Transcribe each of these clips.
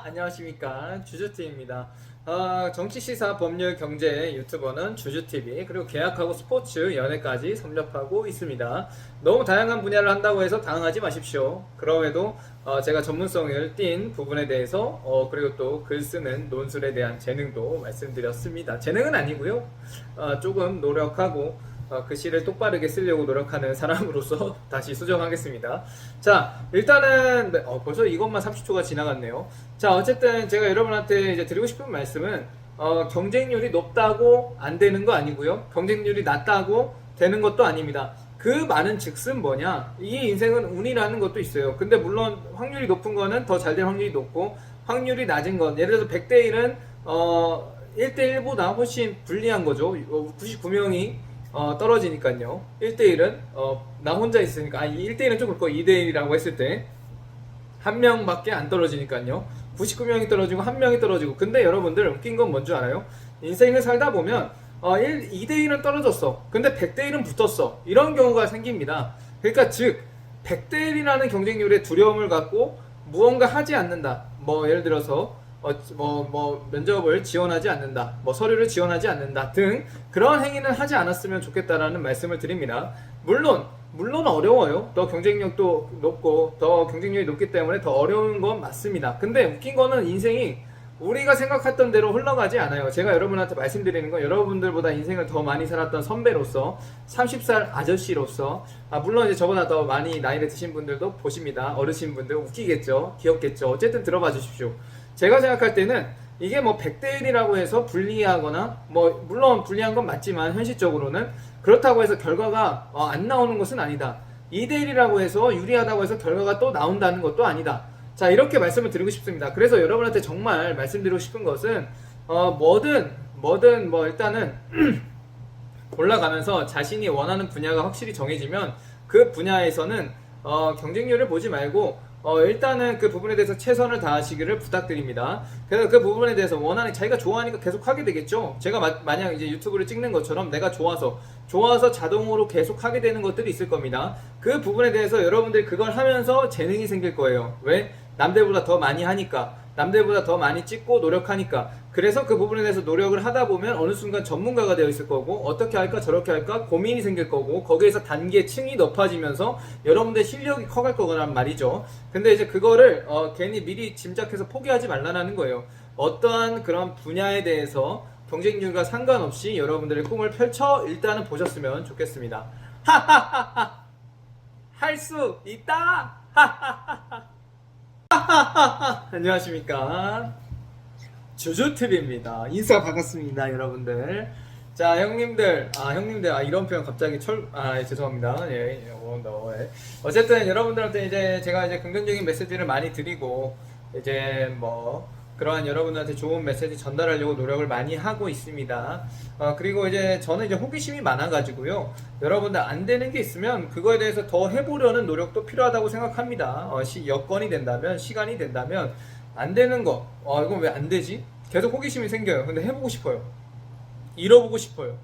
안녕하십니까, 주주TV입니다. 정치, 시사, 법률, 경제 유튜버는 주주TV, 그리고 계약하고 스포츠, 연예까지 섭렵하고 있습니다. 너무 다양한 분야를 한다고 해서 당황하지 마십시오. 그럼에도 제가 전문성을 띈 부분에 대해서 그리고 또 글 쓰는 논술에 대한 재능도 말씀드렸습니다. 재능은 아니고요, 조금 노력하고 글씨를 똑바르게 쓰려고 노력하는 사람으로서 다시 수정하겠습니다. 자, 일단은 벌써 이것만 30초가 지나갔네요. 자, 어쨌든 제가 여러분한테 이제 드리고 싶은 말씀은 경쟁률이 높다고 안 되는 거 아니고요, 경쟁률이 낮다고 되는 것도 아닙니다. 그 말은 즉슨 뭐냐, 이 인생은 운이라는 것도 있어요. 근데 물론 확률이 높은 거는 더 잘 될 확률이 높고, 확률이 낮은 건, 예를 들어서 100대 1은 1대 1보다 훨씬 불리한 거죠. 99명이 떨어지니까요. 1대1은 나 혼자 있으니까, 이 1대1은 좀 그렇고 2대1이라고 했을 때 한 명밖에 안 떨어지니까요. 99명이 떨어지고 한 명이 떨어지고. 근데 여러분들 웃긴 건 뭔 줄 알아요? 인생을 살다 보면 2대1은 떨어졌어, 근데 100대1은 붙었어, 이런 경우가 생깁니다. 그러니까 즉 100대1이라는 경쟁률에 두려움을 갖고 무언가 하지 않는다, 뭐 예를 들어서 면접을 지원하지 않는다, 서류를 지원하지 않는다 등 그런 행위는 하지 않았으면 좋겠다라는 말씀을 드립니다. 물론 어려워요. 더 경쟁력도 높고 더 경쟁력이 높기 때문에 더 어려운 건 맞습니다. 근데 웃긴 거는 인생이 우리가 생각했던 대로 흘러가지 않아요. 제가 여러분한테 말씀드리는 건, 여러분들보다 인생을 더 많이 살았던 선배로서, 30살 아저씨로서, 물론 이제 저보다 더 많이 나이를 드신 분들도 보십니다. 어르신분들 웃기겠죠, 귀엽겠죠. 어쨌든 들어봐 주십시오. 제가 생각할 때는 이게 100대 1이라고 해서 불리하거나, 물론 불리한 건 맞지만 현실적으로는 그렇다고 해서 결과가 안 나오는 것은 아니다. 2대 1이라고 해서 유리하다고 해서 결과가 또 나온다는 것도 아니다. 자, 이렇게 말씀을 드리고 싶습니다. 그래서 여러분한테 정말 말씀드리고 싶은 것은 뭐든 일단은 올라가면서 자신이 원하는 분야가 확실히 정해지면 그 분야에서는 경쟁률을 보지 말고 일단은 그 부분에 대해서 최선을 다하시기를 부탁드립니다. 그래서 그 부분에 대해서 자기가 좋아하니까 계속 하게 되겠죠. 제가 만약 이제 유튜브를 찍는 것처럼 내가 좋아서 자동으로 계속 하게 되는 것들이 있을 겁니다. 그 부분에 대해서 여러분들이 그걸 하면서 재능이 생길 거예요. 왜? 남들보다 더 많이 하니까, 남들보다 더 많이 찍고 노력하니까. 그래서 그 부분에 대해서 노력을 하다 보면 어느 순간 전문가가 되어 있을 거고, 어떻게 할까 저렇게 할까 고민이 생길 거고, 거기에서 단계층이 높아지면서 여러분들의 실력이 커갈 거란 말이죠. 근데 이제 그거를 괜히 미리 짐작해서 포기하지 말라는 거예요. 어떠한 그런 분야에 대해서 경쟁률과 상관없이 여러분들의 꿈을 펼쳐 일단은 보셨으면 좋겠습니다. 하하하하, 할 수 있다. 하하하하. 안녕하십니까, 주주TV입니다. 인사 반갑습니다, 여러분들. 자, 형님들, 이런 표현 갑자기 죄송합니다. 예. 어쨌든 여러분들한테 이제 제가 긍정적인 메시지를 많이 드리고, 이제 그러한 여러분들한테 좋은 메시지 전달하려고 노력을 많이 하고 있습니다. 그리고 저는 호기심이 많아가지고요, 여러분들 안 되는 게 있으면 그거에 대해서 더 해보려는 노력도 필요하다고 생각합니다. 여건이 된다면, 시간이 된다면, 안 되는 거, 이건 왜 안 되지? 계속 호기심이 생겨요. 근데 해보고 싶어요. 이뤄보고 싶어요.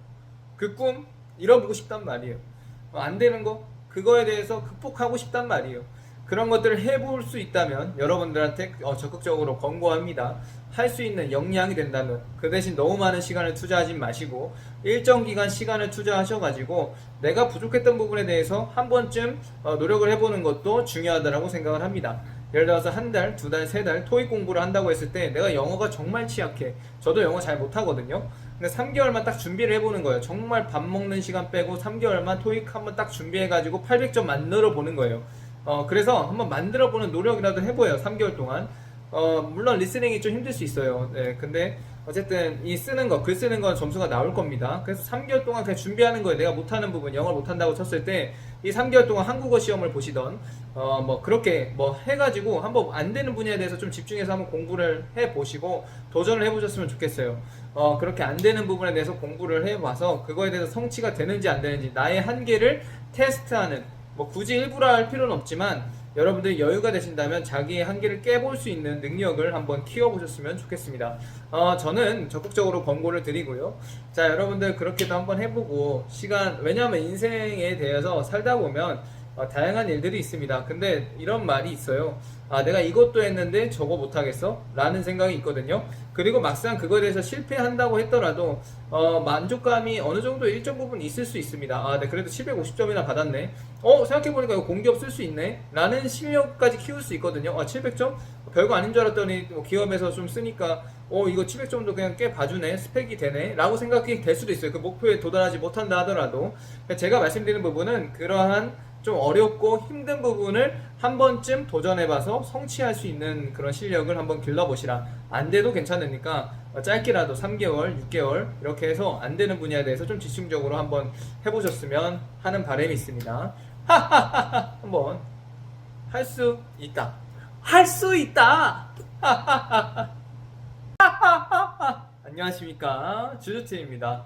그 꿈 이뤄보고 싶단 말이에요. 안 되는 거, 그거에 대해서 극복하고 싶단 말이에요. 그런 것들을 해볼 수 있다면 여러분들한테 적극적으로 권고합니다. 할 수 있는 역량이 된다면, 그 대신 너무 많은 시간을 투자하지 마시고 일정 기간 시간을 투자하셔가지고 내가 부족했던 부분에 대해서 한 번쯤 노력을 해보는 것도 중요하다고 생각을 합니다. 예를 들어서 한 달, 두 달, 세 달 토익 공부를 한다고 했을 때 내가 영어가 정말 취약해. 저도 영어 잘 못하거든요. 근데 3개월만 딱 준비를 해보는 거예요. 정말 밥 먹는 시간 빼고 3개월만 토익 한번 딱 준비해가지고 800점 만들어 보는 거예요. 그래서 한번 만들어보는 노력이라도 해보여요. 3개월 동안. 물론 리스닝이 좀 힘들 수 있어요. 네, 근데 어쨌든 글 쓰는 건 점수가 나올 겁니다. 그래서 3개월 동안 그냥 준비하는 거예요. 내가 못하는 부분, 영어를 못한다고 쳤을 때 이 3개월 동안 한국어 시험을 보시던 그렇게 해가지고 한번 안 되는 분야에 대해서 좀 집중해서 한번 공부를 해보시고 도전을 해보셨으면 좋겠어요. 그렇게 안 되는 부분에 대해서 공부를 해봐서 그거에 대해서 성취가 되는지 안 되는지 나의 한계를 테스트하는, 굳이 일부러 할 필요는 없지만 여러분들이 여유가 되신다면 자기의 한계를 깨볼 수 있는 능력을 한번 키워보셨으면 좋겠습니다. 저는 적극적으로 권고를 드리고요. 자, 여러분들 그렇게도 한번 해보고 왜냐하면 인생에 대해서 살다 보면 다양한 일들이 있습니다. 근데 이런 말이 있어요. 아, 내가 이것도 했는데 저거 못하겠어? 라는 생각이 있거든요. 그리고 막상 그거에 대해서 실패한다고 했더라도 만족감이 어느 정도 일정 부분 있을 수 있습니다. 아, 네, 그래도 750점이나 받았네. 생각해보니까 이거 공기업 쓸 수 있네? 라는 실력까지 키울 수 있거든요. 700점? 별거 아닌 줄 알았더니 뭐 기업에서 좀 쓰니까 이거 700점도 그냥 꽤 봐주네, 스펙이 되네 라고 생각이 될 수도 있어요. 그 목표에 도달하지 못한다 하더라도. 제가 말씀드리는 부분은 그러한 좀 어렵고 힘든 부분을 한 번쯤 도전해봐서 성취할 수 있는 그런 실력을 한번 길러보시라. 안 돼도 괜찮으니까 짧게라도 3개월, 6개월 이렇게 해서 안 되는 분야에 대해서 좀 집중적으로 한번 해보셨으면 하는 바람이 있습니다. 한번 할 수 있다. 할 수 있다. 안녕하십니까, 주주팀입니다.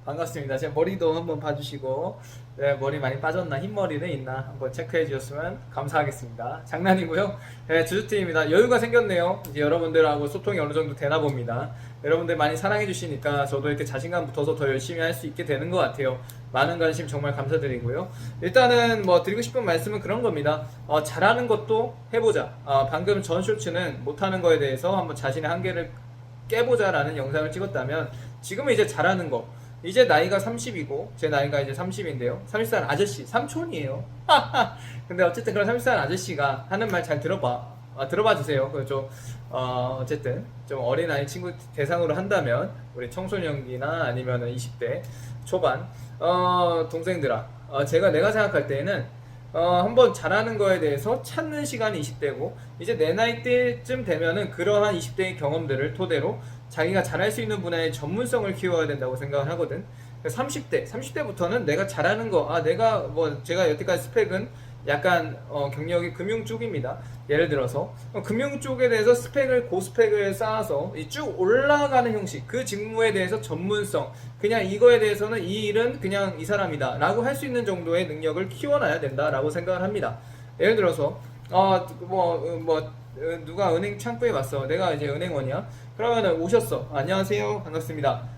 반갑습니다. 제 머리도 한번 봐주시고, 네, 머리 많이 빠졌나, 흰머리는 있나 한번 체크해 주셨으면 감사하겠습니다. 장난이고요. 네, 주주팀입니다. 여유가 생겼네요. 이제 여러분들하고 소통이 어느 정도 되나 봅니다. 여러분들 많이 사랑해 주시니까 저도 이렇게 자신감 붙어서 더 열심히 할 수 있게 되는 것 같아요. 많은 관심 정말 감사드리고요. 일단은 뭐 드리고 싶은 말씀은 그런 겁니다. 잘하는 것도 해보자. 방금 전 쇼츠는 못하는 거에 대해서 한번 자신의 한계를 깨보자라는 영상을 찍었다면, 지금은 이제 잘하는 거, 이제 나이가 30이고 제 나이가 이제 30인데요 30살 아저씨, 삼촌이에요. 근데 어쨌든 그런 30살 아저씨가 하는 말 잘 들어봐 주세요. 그죠? 어쨌든 좀 어린아이 친구 대상으로 한다면 우리 청소년기나 아니면 20대 초반 동생들아, 내가 생각할 때에는 한번 잘하는 거에 대해서 찾는 시간이 20대고, 이제 내 나이 때쯤 되면은 그러한 20대의 경험들을 토대로 자기가 잘할 수 있는 분야의 전문성을 키워야 된다고 생각을 하거든. 30대부터는 내가 잘하는 거, 제가 여태까지 스펙은 약간 경력이 금융 쪽입니다. 예를 들어서 금융 쪽에 대해서 고스펙을 쌓아서 쭉 올라가는 형식, 그 직무에 대해서 전문성, 그냥 이거에 대해서는 이 일은 그냥 이 사람이다 라고 할 수 있는 정도의 능력을 키워놔야 된다라고 생각을 합니다. 예를 들어서 누가 은행 창구에 왔어. 내가 이제 은행원이야. 그러면은 오셨어. 안녕하세요, 반갑습니다.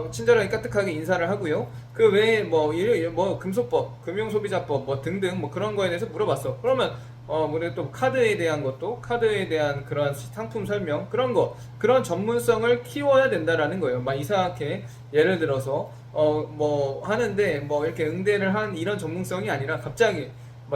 친절하게 까뜩하게 인사를 하고요. 그 외에 금소법, 금융소비자법 등등 그런 거에 대해서 물어봤어. 그러면 우리 또 카드에 대한 그런 상품 설명, 그런 전문성을 키워야 된다라는 거예요. 막 이상하게 예를 들어서 하는데 이렇게 응대를 한 이런 전문성이 아니라 갑자기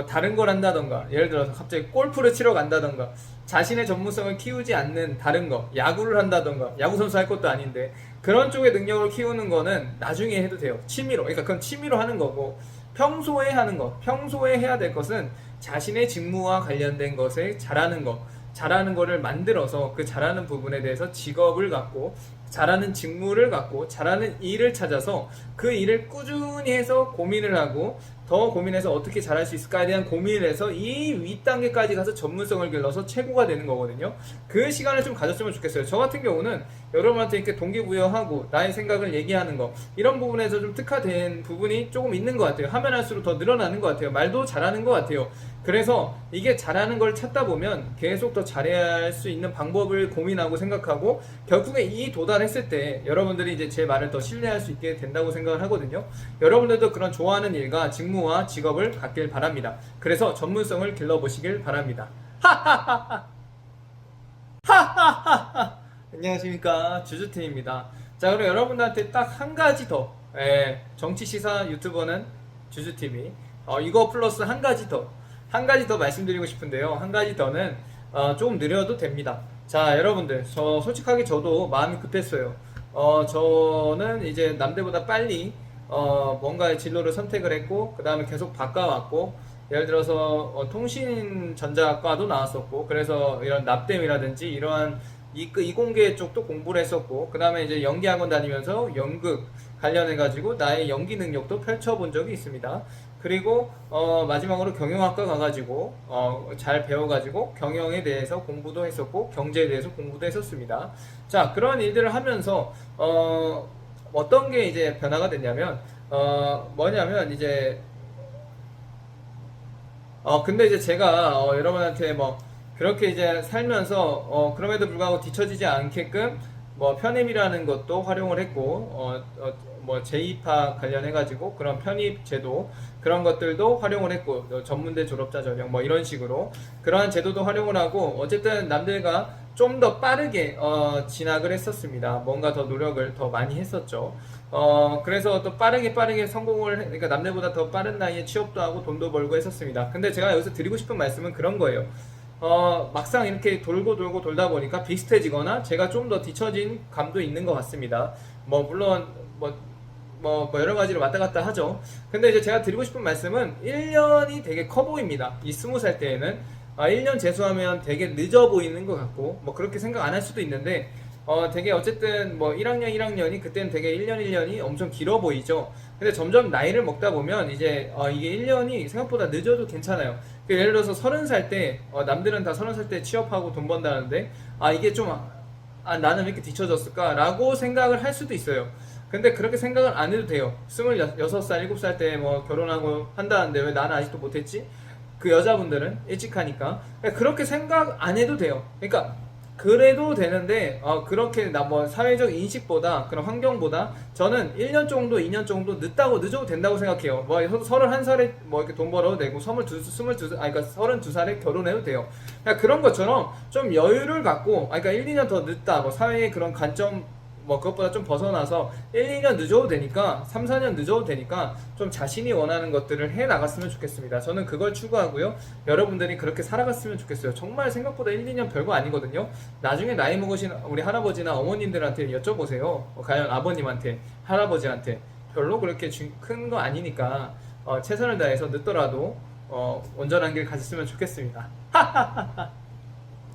다른 걸 한다던가, 예를 들어서 갑자기 골프를 치러 간다던가, 자신의 전문성을 키우지 않는 다른 거, 야구를 한다던가, 야구선수 할 것도 아닌데 그런 쪽의 능력을 키우는 거는 나중에 해도 돼요. 취미로. 그러니까 그건 취미로 하는 거고, 평소에 해야 될 것은 자신의 직무와 관련된 것에 잘하는 거를 만들어서 그 잘하는 부분에 대해서 직업을 갖고, 잘하는 직무를 갖고, 잘하는 일을 찾아서 그 일을 꾸준히 해서 고민을 하고, 더 고민해서 어떻게 잘할 수 있을까에 대한 고민을 해서 이 윗단계까지 가서 전문성을 길러서 최고가 되는 거거든요. 그 시간을 좀 가졌으면 좋겠어요. 저 같은 경우는 여러분한테 이렇게 동기부여하고 나의 생각을 얘기하는 거, 이런 부분에서 좀 특화된 부분이 조금 있는 것 같아요. 하면 할수록 더 늘어나는 것 같아요. 말도 잘하는 것 같아요. 그래서 이게 잘하는 걸 찾다 보면 계속 더 잘해야 할 수 있는 방법을 고민하고 생각하고, 결국에 이 도달했을 때 여러분들이 이제 제 말을 더 신뢰할 수 있게 된다고 생각을 하거든요. 여러분들도 그런 좋아하는 일과 직무와 직업을 갖길 바랍니다. 그래서 전문성을 길러보시길 바랍니다. 안녕하십니까, 주주팀입니다. 자, 그럼 여러분들한테 딱 한 가지 더, 정치시사 유튜버는 주주TV, 이거 플러스 한 가지 더 말씀드리고 싶은데요. 한 가지 더는 조금 느려도 됩니다. 자, 여러분들, 솔직하게 저도 마음이 급했어요. 저는 이제 남들보다 빨리 뭔가의 진로를 선택을 했고, 그 다음에 계속 바꿔왔고, 예를 들어서 통신전자과도 나왔었고, 그래서 이런 납땜이라든지 이러한 이공계 쪽도 공부를 했었고, 그 다음에 이제 연기학원 다니면서 연극 관련해가지고 나의 연기 능력도 펼쳐본 적이 있습니다. 그리고 마지막으로 경영학과 가가지고 잘 배워가지고 경영에 대해서 공부도 했었고, 경제에 대해서 공부도 했었습니다. 자, 그런 일들을 하면서 어떤 게 이제 변화가 됐냐면, 뭐냐면 이제 근데 이제 제가 여러분한테 그렇게 이제 살면서 그럼에도 불구하고 뒤처지지 않게끔 편입이라는 것도 활용을 했고, 뭐 재입학 관련해가지고 그런 편입 제도 그런 것들도 활용을 했고 전문대 졸업자 전형 뭐 이런 식으로 그러한 제도도 활용을 하고 어쨌든 남들과 좀 더 빠르게 진학을 했었습니다. 뭔가 더 노력을 더 많이 했었죠. 그래서 또 빠르게 성공을 그러니까 남들보다 더 빠른 나이에 취업도 하고 돈도 벌고 했었습니다. 근데 제가 여기서 드리고 싶은 말씀은 그런 거예요. 막상 이렇게 돌고 돌다 보니까 비슷해지거나 제가 좀 더 뒤처진 감도 있는 것 같습니다. 뭐 물론 뭐 여러 가지로 왔다 갔다 하죠. 근데 이제 제가 드리고 싶은 말씀은 1년이 되게 커 보입니다. 이 20살 때에는 1년 재수하면 되게 늦어 보이는 것 같고 뭐 그렇게 생각 안 할 수도 있는데 되게 어쨌든 뭐 1학년이 그때는 되게 1년이 엄청 길어 보이죠. 근데 점점 나이를 먹다 보면 이제 이게 1년이 생각보다 늦어도 괜찮아요. 예를 들어서 30살 때 남들은 다 30살 때 취업하고 돈 번다는데 이게 좀 나는 왜 이렇게 뒤쳐졌을까 라고 생각을 할 수도 있어요. 근데 그렇게 생각을 안 해도 돼요. 26살, 7살 때 뭐 결혼하고 한다는데 왜 나는 아직도 못했지? 그 여자분들은 일찍 하니까 그렇게 생각 안 해도 돼요. 그러니까 그래도 되는데 그렇게 뭐 사회적 인식보다 그런 환경보다 저는 1년 정도 2년 정도 늦어도 된다고 생각해요. 뭐 31살에 뭐 이렇게 돈 벌어도 되고 32살에 결혼해도 돼요. 그러니까 그런 것처럼 좀 여유를 갖고 그러니까 1, 2년 더 늦다 뭐 사회의 그런 관점 뭐 그것보다 좀 벗어나서 1, 2년 늦어도 되니까 3, 4년 늦어도 되니까 좀 자신이 원하는 것들을 해 나갔으면 좋겠습니다. 저는 그걸 추구하고요. 여러분들이 그렇게 살아갔으면 좋겠어요. 정말 생각보다 1, 2년 별거 아니거든요. 나중에 나이 먹으신 우리 할아버지나 어머님들한테 여쭤보세요. 과연 아버님한테 할아버지한테 별로 그렇게 큰 거 아니니까 최선을 다해서 늦더라도 온전한 길 가셨으면 좋겠습니다.